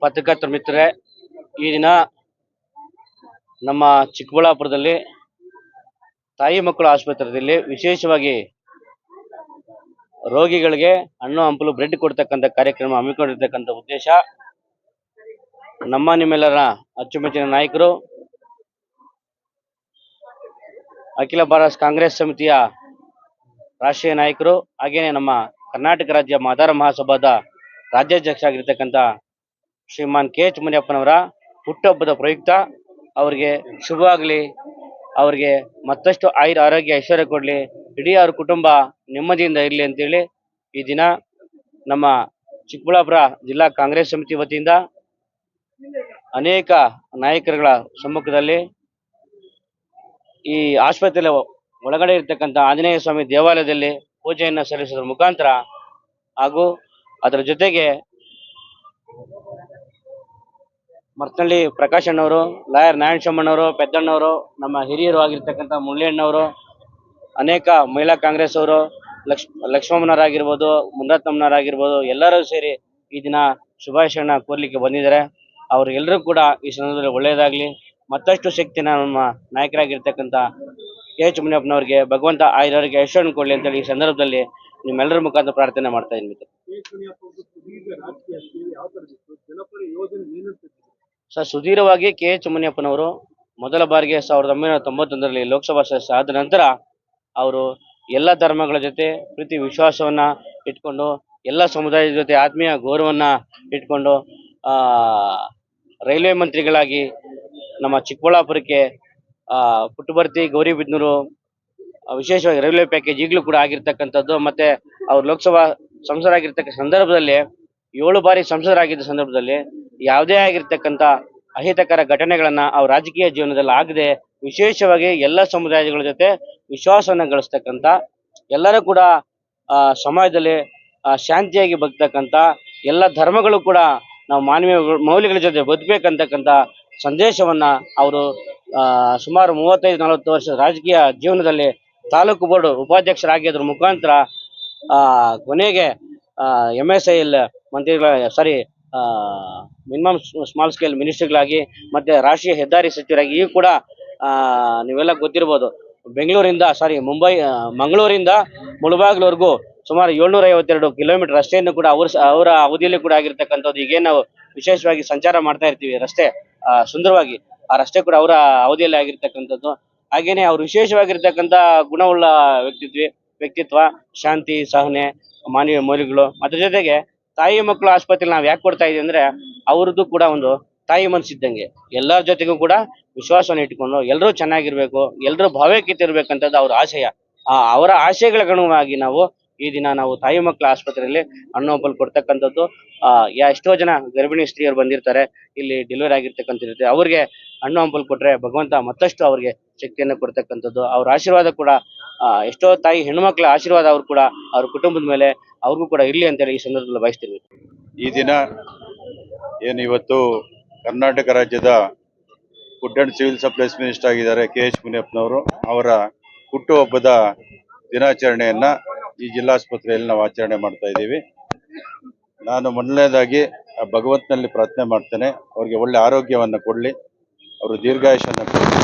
ಪತ್ರಕರ್ತರ ಮಿತ್ರರೇ, ಈ ದಿನ ನಮ್ಮ ಚಿಕ್ಕಬಳ್ಳಾಪುರದಲ್ಲಿ ತಾಯಿ ಮಕ್ಕಳ ಆಸ್ಪತ್ರೆಯಲ್ಲಿ ವಿಶೇಷವಾಗಿ ರೋಗಿಗಳಿಗೆ ಹಣ್ಣು ಹಂಪಲು ಬ್ರೆಡ್ ಕೊಡ್ತಕ್ಕಂಥ ಕಾರ್ಯಕ್ರಮ ಹಮ್ಮಿಕೊಂಡಿರ್ತಕ್ಕಂಥ ಉದ್ದೇಶ ನಿಮ್ಮೆಲ್ಲರ ಅಚ್ಚುಮೆಚ್ಚಿನ ನಾಯಕರು ಅಖಿಲ ಭಾರತ ಕಾಂಗ್ರೆಸ್ ಸಮಿತಿಯ ರಾಷ್ಟ್ರೀಯ ನಾಯಕರು ಹಾಗೇನೆ ನಮ್ಮ ಕರ್ನಾಟಕ ರಾಜ್ಯ ಮಾದಾರ ಮಹಾಸಭಾದ ರಾಜ್ಯಾಧ್ಯಕ್ಷ ಆಗಿರ್ತಕ್ಕಂಥ ಶ್ರೀಮಾನ್ KH ಮುನಿಯಪ್ಪನವರ ಹುಟ್ಟುಹಬ್ಬದ ಪ್ರಯುಕ್ತ ಅವರಿಗೆ ಶುಭವಾಗಲಿ, ಅವರಿಗೆ ಮತ್ತಷ್ಟು ಆರೋಗ್ಯ ಐಶ್ವರ್ಯ ಕೊಡಲಿ, ಇಡೀ ಅವ್ರ ಕುಟುಂಬ ನೆಮ್ಮದಿಯಿಂದ ಇರಲಿ ಅಂತೇಳಿ ಈ ದಿನ ನಮ್ಮ ಚಿಕ್ಕಬಳ್ಳಾಪುರ ಜಿಲ್ಲಾ ಕಾಂಗ್ರೆಸ್ ಸಮಿತಿ ವತಿಯಿಂದ ಅನೇಕ ನಾಯಕರುಗಳ ಸಮ್ಮುಖದಲ್ಲಿ ಈ ಆಸ್ಪತ್ರೆಯ ಒಳಗಡೆ ಇರತಕ್ಕಂಥ ಆಂಜನೇಯ ಸ್ವಾಮಿ ದೇವಾಲಯದಲ್ಲಿ ಪೂಜೆಯನ್ನು ಸಲ್ಲಿಸೋದ್ರ ಮುಖಾಂತರ ಹಾಗೂ ಅದರ ಜೊತೆಗೆ ಮರ್ತಳ್ಳಿ ಪ್ರಕಾಶ್ ಅಣ್ಣವರು, ಲಾಯರ್ ನಾರಾಯಣಸ್ವಾಮಣ್ಣವರು, ಪೆದ್ದಣ್ಣವರು, ನಮ್ಮ ಹಿರಿಯರು ಆಗಿರ್ತಕ್ಕಂಥ ಮುರಳಿಯಣ್ಣವರು, ಅನೇಕ ಮಹಿಳಾ ಕಾಂಗ್ರೆಸ್ ಅವರು, ಲಕ್ಷ್ಮಮ್ಮನವರಾಗಿರ್ಬೋದು, ಮುನ್ನರತ್ನಮ್ಮನವರಾಗಿರ್ಬೋದು, ಎಲ್ಲರೂ ಸೇರಿ ಈ ದಿನ ಶುಭಾಶಯನ ಕೋರ್ಲಿಕ್ಕೆ ಬಂದಿದ್ದಾರೆ. ಅವ್ರಿಗೆಲ್ಲರೂ ಕೂಡ ಈ ಸಂದರ್ಭದಲ್ಲಿ ಒಳ್ಳೆಯದಾಗಲಿ, ಮತ್ತಷ್ಟು ಶಕ್ತಿನ ನಮ್ಮ ನಾಯಕರಾಗಿರ್ತಕ್ಕಂಥ KH ಮುನಿಯಪ್ಪನವ್ರಿಗೆ ಭಗವಂತ ಆರೋಗ್ಯ ಐಶ್ವರ್ಯ ಕೊಡಲಿ ಅಂತೇಳಿ ಈ ಸಂದರ್ಭದಲ್ಲಿ ನಿಮ್ಮೆಲ್ಲರ ಮುಖಾಂತರ ಪ್ರಾರ್ಥನೆ ಮಾಡ್ತಾ ಇದ್ದೀನಿ. ಸರ್, ಸುದೀರ್ಘವಾಗಿ KH ಮುನಿಯಪ್ಪನವರು ಮೊದಲ ಬಾರಿಗೆ 1991ರಲ್ಲಿ ಲೋಕಸಭಾ ಸದಸ್ಯ ಆದ ನಂತರ ಅವರು ಎಲ್ಲ ಧರ್ಮಗಳ ಜೊತೆ ಪ್ರೀತಿ ವಿಶ್ವಾಸವನ್ನ ಇಟ್ಕೊಂಡು, ಎಲ್ಲ ಸಮುದಾಯದ ಜೊತೆ ಆತ್ಮೀಯ ಗೌರವನ್ನ ಇಟ್ಕೊಂಡು ರೈಲ್ವೆ ಮಂತ್ರಿಗಳಾಗಿ ನಮ್ಮ ಚಿಕ್ಕಬಳ್ಳಾಪುರಕ್ಕೆ ಪುಟ್ಟಬರ್ತಿ, ಗೌರಿಬಿದನೂರು ವಿಶೇಷವಾಗಿ ರೈಲ್ವೆ ಪ್ಯಾಕೇಜ್ ಈಗಲೂ ಕೂಡ ಆಗಿರ್ತಕ್ಕಂಥದ್ದು. ಮತ್ತೆ ಅವ್ರು ಲೋಕಸಭಾ ಸಂಸದರಾಗಿರ್ತಕ್ಕಂಥ ಸಂದರ್ಭದಲ್ಲಿ 7 ಬಾರಿ ಸಂಸದರಾಗಿದ್ದ ಸಂದರ್ಭದಲ್ಲಿ ಯಾವುದೇ ಆಗಿರ್ತಕ್ಕಂಥ ಅಹಿತಕರ ಘಟನೆಗಳನ್ನ ಅವ್ರ ರಾಜಕೀಯ ಜೀವನದಲ್ಲಿ ಆಗದೆ ವಿಶೇಷವಾಗಿ ಎಲ್ಲ ಸಮುದಾಯಗಳ ಜೊತೆ ವಿಶ್ವಾಸವನ್ನ ಗಳಿಸ್ತಕ್ಕಂಥ, ಎಲ್ಲರೂ ಕೂಡ ಸಮಾಜದಲ್ಲಿ ಶಾಂತಿಯಾಗಿ ಬದುಕ್ತಕ್ಕಂಥ, ಎಲ್ಲ ಧರ್ಮಗಳು ಕೂಡ ನಾವು ಮಾನವೀಯ ಮೌಲ್ಯಗಳ ಜೊತೆ ಬದುಕಬೇಕಂತಕ್ಕಂಥ ಸಂದೇಶವನ್ನ ಅವರು ಸುಮಾರು 35-40 ವರ್ಷದ ರಾಜಕೀಯ ಜೀವನದಲ್ಲಿ ತಾಲೂಕು ಬೋರ್ಡ್ ಉಪಾಧ್ಯಕ್ಷರಾಗಿದ್ರ ಮುಖಾಂತರ ಕೊನೆಗೆ MSIL ಮಂತ್ರಿಗಳ ಮಿನಿಮಮ್ ಸ್ಮಾಲ್ ಸ್ಕೇಲ್ ಮಿನಿಸ್ಟರ್ಗಳಾಗಿ ಮತ್ತೆ ರಾಷ್ಟ್ರೀಯ ಹೆದ್ದಾರಿ ಸಚಿವರಾಗಿ ಈಗ ಕೂಡ ನೀವೆಲ್ಲ ಗೊತ್ತಿರ್ಬೋದು, ಮಂಗಳೂರಿಂದ ಮುಳಬಾಗಿಲವರೆಗೂ ಸುಮಾರು 752 ಕಿಲೋಮೀಟರ್ ರಸ್ತೆಯನ್ನು ಕೂಡ ಅವರ ಅವಧಿಯಲ್ಲಿ ಕೂಡ ಆಗಿರ್ತಕ್ಕಂಥದ್ದು. ಈಗೇನು ನಾವು ವಿಶೇಷವಾಗಿ ಸಂಚಾರ ಮಾಡ್ತಾ ಇರ್ತೀವಿ ರಸ್ತೆ ಸುಂದರವಾಗಿ, ಆ ರಸ್ತೆ ಕೂಡ ಅವರ ಅವಧಿಯಲ್ಲಿ ಆಗಿರ್ತಕ್ಕಂಥದ್ದು. ಹಾಗೇನೆ ಅವ್ರು ವಿಶೇಷವಾಗಿರ್ತಕ್ಕಂಥ ಗುಣವುಳ್ಳ ವ್ಯಕ್ತಿತ್ವ, ಶಾಂತಿ, ಸಹನೆ, ಮಾನವೀಯ ಮೌಲ್ಯಗಳು. ಅದ್ರ ಜೊತೆಗೆ ತಾಯಿ ಮಕ್ಕಳು ಆಸ್ಪತ್ರೆ ನಾವು ಯಾಕೆ ಕೊಡ್ತಾ ಇದೀವಿ ಅಂದ್ರೆ ಅವ್ರದ್ದು ಕೂಡ ಒಂದು ತಾಯಿ ಮನಸ್ಸಿದ್ದಂಗೆ, ಎಲ್ಲರ ಜೊತೆಗೂ ಕೂಡ ವಿಶ್ವಾಸವನ್ನು ಇಟ್ಕೊಂಡು ಎಲ್ಲರೂ ಚೆನ್ನಾಗಿರ್ಬೇಕು, ಎಲ್ಲರೂ ಭಾವೈಕ್ಯತೆ ಇರ್ಬೇಕಂತದ್ದು ಅವ್ರ ಆಶಯ. ಅವರ ಆಶಯಗಳಿಗನುಗುಣವಾಗಿ ಈ ದಿನ ನಾವು ತಾಯಿ ಮಕ್ಕಳ ಆಸ್ಪತ್ರೆಯಲ್ಲಿ ಹಣ್ಣು ಹಂಪಲು ಕೊಡ್ತಕ್ಕಂಥದ್ದು. ಎಷ್ಟೋ ಜನ ಗರ್ಭಿಣಿ ಸ್ತ್ರೀಯರು ಬಂದಿರ್ತಾರೆ, ಇಲ್ಲಿ ಡೆಲಿವರಿ ಆಗಿರ್ತಕ್ಕಂಥದ್ದು, ಅವ್ರಿಗೆ ಹಣ್ಣು ಹಂಪಲು ಕೊಟ್ರೆ ಭಗವಂತ ಮತ್ತಷ್ಟು ಅವ್ರಿಗೆ ಶಕ್ತಿಯನ್ನು ಕೊಡ್ತಕ್ಕಂಥದ್ದು. ಅವ್ರ ಆಶೀರ್ವಾದ ಕೂಡ ಎಷ್ಟೋ ತಾಯಿ ಹೆಣ್ಮಕ್ಳ ಆಶೀರ್ವಾದ ಅವ್ರು ಕೂಡ ಅವ್ರ ಕುಟುಂಬದ ಮೇಲೆ ಅವ್ರಿಗೂ ಕೂಡ ಇರ್ಲಿ ಅಂತೇಳಿ ಈ ಸಂದರ್ಭದಲ್ಲಿ ಬಯಸ್ತೀವಿ. ಈ ದಿನ ಏನು ಇವತ್ತು ಕರ್ನಾಟಕ ರಾಜ್ಯದ food and civil supplies minister ಆಗಿದ್ದಾರೆ KH ಮುನಿಯಪ್ಪನವರು, ಅವರ ಹುಟ್ಟುಹಬ್ಬದ ದಿನಾಚರಣೆಯನ್ನ ಈ ಜಿಲ್ಲಾಸ್ಪತ್ರೆಯಲ್ಲಿ ನಾವು ಆಚರಣೆ ಮಾಡ್ತಾ ಇದ್ದೀವಿ. ನಾನು ಮೊದಲನೇದಾಗಿ ಭಗವಂತನಲ್ಲಿ ಪ್ರಾರ್ಥನೆ ಮಾಡ್ತೇನೆ, ಅವ್ರಿಗೆ ಒಳ್ಳೆ ಆರೋಗ್ಯವನ್ನು ಕೊಡಲಿ, ಅವರು ದೀರ್ಘಾಯುಷ್ಯವನ್ನು ಕೊಡಲಿ,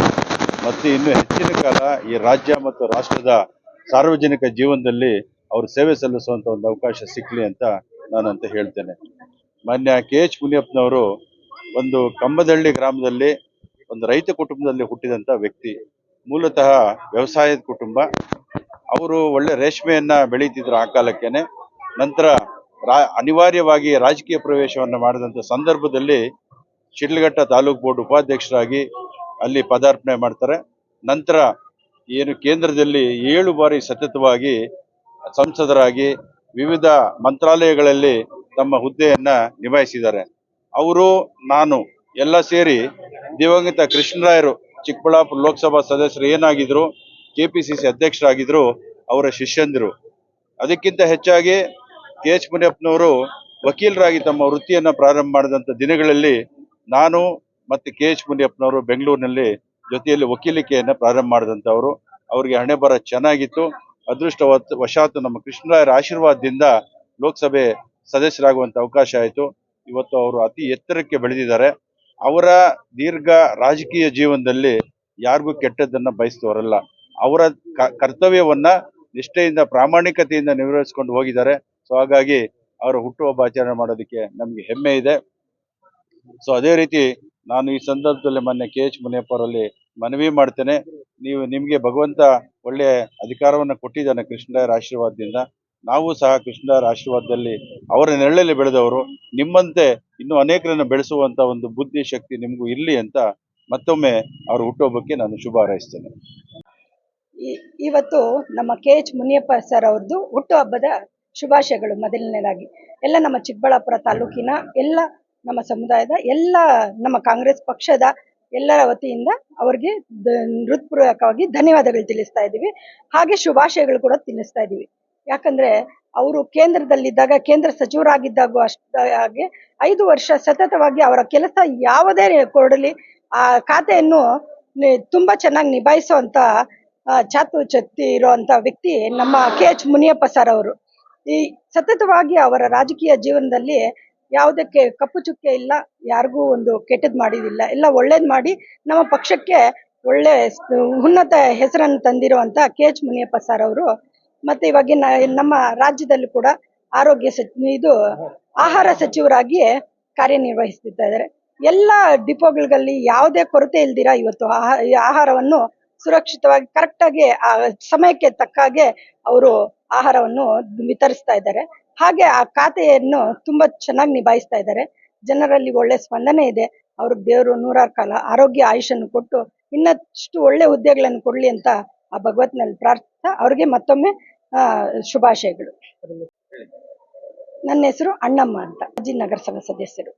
ಮತ್ತು ಇನ್ನೂ ಹೆಚ್ಚಿನ ಕಾಲ ಈ ರಾಜ್ಯ ಮತ್ತು ರಾಷ್ಟ್ರದ ಸಾರ್ವಜನಿಕ ಜೀವನದಲ್ಲಿ ಅವರು ಸೇವೆ ಸಲ್ಲಿಸುವಂಥ ಒಂದು ಅವಕಾಶ ಸಿಕ್ಕಲಿ ಅಂತ ನಾನಂತ ಹೇಳ್ತೇನೆ. ಮಾನ್ಯ KH ಮುನಿಯಪ್ಪನವರು ಒಂದು ಕಂಬದಹಳ್ಳಿ ಗ್ರಾಮದಲ್ಲಿ ಒಂದು ರೈತ ಕುಟುಂಬದಲ್ಲಿ ಹುಟ್ಟಿದಂಥ ವ್ಯಕ್ತಿ, ಮೂಲತಃ ವ್ಯವಸಾಯದ ಕುಟುಂಬ. ಅವರು ಒಳ್ಳೆ ರೇಷ್ಮೆಯನ್ನ ಬೆಳೀತಿದ್ರು ಆ ಕಾಲಕ್ಕೇನೆ. ನಂತರ ಅನಿವಾರ್ಯವಾಗಿ ರಾಜಕೀಯ ಪ್ರವೇಶವನ್ನು ಮಾಡಿದಂಥ ಸಂದರ್ಭದಲ್ಲಿ ಶಿಡ್ಲಘಟ್ಟ ತಾಲೂಕು ಬೋರ್ಡ್ ಉಪಾಧ್ಯಕ್ಷರಾಗಿ ಅಲ್ಲಿ ಪದಾರ್ಪಣೆ ಮಾಡ್ತಾರೆ. ನಂತರ ಏನು ಕೇಂದ್ರದಲ್ಲಿ 7 ಬಾರಿ ಸತತವಾಗಿ ಸಂಸದರಾಗಿ ವಿವಿಧ ಮಂತ್ರಾಲಯಗಳಲ್ಲಿ ತಮ್ಮ ಹುದ್ದೆಯನ್ನ ನಿಭಾಯಿಸಿದ್ದಾರೆ. ಅವರು ನಾನು ಎಲ್ಲ ಸೇರಿ ದಿವಂಗತ ಕೃಷ್ಣರಾಯರು ಚಿಕ್ಕಬಳ್ಳಾಪುರ ಲೋಕಸಭಾ ಸದಸ್ಯರು ಏನಾಗಿದ್ರು, KPCC ಅಧ್ಯಕ್ಷರಾಗಿದ್ರು, ಅವರ ಶಿಷ್ಯಂದಿರು. ಅದಕ್ಕಿಂತ ಹೆಚ್ಚಾಗಿ KH ಮುನಿಯಪ್ಪನವರು ವಕೀಲರಾಗಿ ತಮ್ಮ ವೃತ್ತಿಯನ್ನ ಪ್ರಾರಂಭ ಮಾಡಿದಂಥ ದಿನಗಳಲ್ಲಿ ನಾನು ಮತ್ತು KH ಮುನಿಯಪ್ಪನವರು ಬೆಂಗಳೂರಿನಲ್ಲಿ ಜೊತೆಯಲ್ಲಿ ವಕೀಲಿಕೆಯನ್ನು ಪ್ರಾರಂಭ ಮಾಡಿದಂಥವರು. ಅವರಿಗೆ ಹಣೆ ಬರ ಚೆನ್ನಾಗಿತ್ತು. ಅದೃಷ್ಟವಶಾತ್ ನಮ್ಮ ಕೃಷ್ಣರಾಯರ ಆಶೀರ್ವಾದದಿಂದ ಲೋಕಸಭೆ ಸದಸ್ಯರಾಗುವಂಥ ಅವಕಾಶ ಆಯಿತು. ಇವತ್ತು ಅವರು ಅತಿ ಎತ್ತರಕ್ಕೆ ಬೆಳೆದಿದ್ದಾರೆ. ಅವರ ದೀರ್ಘ ರಾಜಕೀಯ ಜೀವನದಲ್ಲಿ ಯಾರಿಗೂ ಕೆಟ್ಟದ್ದನ್ನ ಬಯಸಿದವರಲ್ಲ. ಅವರ ಕರ್ತವ್ಯವನ್ನ ನಿಷ್ಠೆಯಿಂದ ಪ್ರಾಮಾಣಿಕತೆಯಿಂದ ನಿರ್ವಹಿಸಿಕೊಂಡು ಹೋಗಿದ್ದಾರೆ. ಸೊ ಹಾಗಾಗಿ ಅವರ ಹುಟ್ಟುಹಬ್ಬ ಆಚರಣೆ ಮಾಡೋದಕ್ಕೆ ನಮ್ಗೆ ಹೆಮ್ಮೆ ಇದೆ. ಸೊ ಅದೇ ರೀತಿ ನಾನು ಈ ಸಂದರ್ಭದಲ್ಲಿ ಮೊನ್ನೆ KH ಮುನಿಯಪ್ಪ ಅವರಲ್ಲಿ ಮನವಿ ಮಾಡ್ತೇನೆ. ನಿಮ್ಗೆ ಭಗವಂತ ಒಳ್ಳೆ ಅಧಿಕಾರವನ್ನು ಕೊಟ್ಟಿದ್ದಾನೆ ಕೃಷ್ಣರಾಯರ ಆಶೀರ್ವಾದದಿಂದ. ನಾವು ಸಹ ಕೃಷ್ಣರಾಯರ ಆಶೀರ್ವಾದದಲ್ಲಿ ಅವರ ನೆರಳಲ್ಲಿ ಬೆಳೆದವರು. ನಿಮ್ಮಂತೆ ಇನ್ನೂ ಅನೇಕರನ್ನು ಬೆಳೆಸುವಂತ ಒಂದು ಬುದ್ಧಿ ಶಕ್ತಿ ನಿಮಗೂ ಇರಲಿ ಅಂತ ಮತ್ತೊಮ್ಮೆ ಅವರ ಹುಟ್ಟುಹಬ್ಬಕ್ಕೆ ನಾನು ಶುಭ ಹಾರೈಸ್ತೇನೆ. ಇವತ್ತು ನಮ್ಮ KH ಮುನಿಯಪ್ಪ ಸರ್ ಅವ್ರದ್ದು ಹುಟ್ಟುಹಬ್ಬದ ಶುಭಾಶಯಗಳು. ಮೊದಲನೇದಾಗಿ ಎಲ್ಲ ನಮ್ಮ ಚಿಕ್ಕಬಳ್ಳಾಪುರ ತಾಲೂಕಿನ ಎಲ್ಲ ನಮ್ಮ ಸಮುದಾಯದ ಎಲ್ಲ ನಮ್ಮ ಕಾಂಗ್ರೆಸ್ ಪಕ್ಷದ ಎಲ್ಲರ ವತಿಯಿಂದ ಅವ್ರಿಗೆ ಹೃತ್ಪೂರ್ವಕವಾಗಿ ಧನ್ಯವಾದಗಳು ತಿಳಿಸ್ತಾ ಇದ್ದೀವಿ. ಹಾಗೆ ಶುಭಾಶಯಗಳು ಕೂಡ ತಿಳಿಸ್ತಾ ಇದ್ದೀವಿ. ಯಾಕಂದ್ರೆ ಅವರು ಕೇಂದ್ರದಲ್ಲಿದ್ದಾಗ, ಕೇಂದ್ರ ಸಚಿವರಾಗಿದ್ದಾಗ ಹಾಗೆ 5 ವರ್ಷ ಸತತವಾಗಿ ಅವರ ಕೆಲಸ ಯಾವುದೇ ಕೊಡಲಿ ಆ ಖಾತೆಯನ್ನು ತುಂಬಾ ಚೆನ್ನಾಗಿ ನಿಭಾಯಿಸುವಂತ ಚಾತುರ್ಯತೆ ಇರುವಂತ ವ್ಯಕ್ತಿ ನಮ್ಮ KH ಮುನಿಯಪ್ಪ ಸರ್ ಅವರು. ಈ ಸತತವಾಗಿ ಅವರ ರಾಜಕೀಯ ಜೀವನದಲ್ಲಿ ಯಾವುದಕ್ಕೆ ಕಪ್ಪು ಚುಕ್ಕೆ ಇಲ್ಲ, ಯಾರಿಗೂ ಒಂದು ಕೆಟ್ಟದ್ ಮಾಡಿದಿಲ್ಲ, ಎಲ್ಲ ಒಳ್ಳೇದ್ ಮಾಡಿ ನಮ್ಮ ಪಕ್ಷಕ್ಕೆ ಒಳ್ಳೆ ಉನ್ನತ ಹೆಸರನ್ನು ತಂದಿರುವಂತ KH ಮುನಿಯಪ್ಪ ಸರ್ ಅವರು. ಮತ್ತೆ ಇವಾಗ ನಮ್ಮ ರಾಜ್ಯದಲ್ಲಿ ಕೂಡ ಆಹಾರ ಸಚಿವರಾಗಿ ಕಾರ್ಯನಿರ್ವಹಿಸ್ತಾ ಇದ್ದಾರೆ. ಎಲ್ಲ ಡಿಪೋಗಳಲ್ಲಿ ಯಾವುದೇ ಕೊರತೆ ಇಲ್ದಿರ ಇವತ್ತು ಆಹಾರವನ್ನು ಸುರಕ್ಷಿತವಾಗಿ ಕರೆಕ್ಟಾಗಿ ಸಮಯಕ್ಕೆ ತಕ್ಕ ಹಾಗೆ ಅವರು ಆಹಾರವನ್ನು ವಿತರಿಸ್ತಾ ಇದ್ದಾರೆ. ಹಾಗೆ ಆ ಖಾತೆಯನ್ನು ತುಂಬಾ ಚೆನ್ನಾಗಿ ನಿಭಾಯಿಸ್ತಾ ಇದ್ದಾರೆ. ಜನರಲ್ಲಿ ಒಳ್ಳೆ ಸ್ಪಂದನೆ ಇದೆ. ಅವ್ರಿಗೆ ದೇವರು 100 ಕಾಲ ಆರೋಗ್ಯ ಆಯುಷನ್ನು ಕೊಟ್ಟು ಇನ್ನಷ್ಟು ಒಳ್ಳೆ ಹುದ್ದೆಗಳನ್ನು ಕೊಡ್ಲಿ ಅಂತ ಆ ಭಗವತ್ನಲ್ಲಿ ಪ್ರಾರ್ಥಿಸ್ತಾ ಅವ್ರಿಗೆ ಮತ್ತೊಮ್ಮೆ ಶುಭಾಶಯಗಳು. ನನ್ನ ಹೆಸರು ಅಣ್ಣಮ್ಮ ಅಂತ, ಮಾಜಿ ನಗರಸಭಾ ಸದಸ್ಯರು.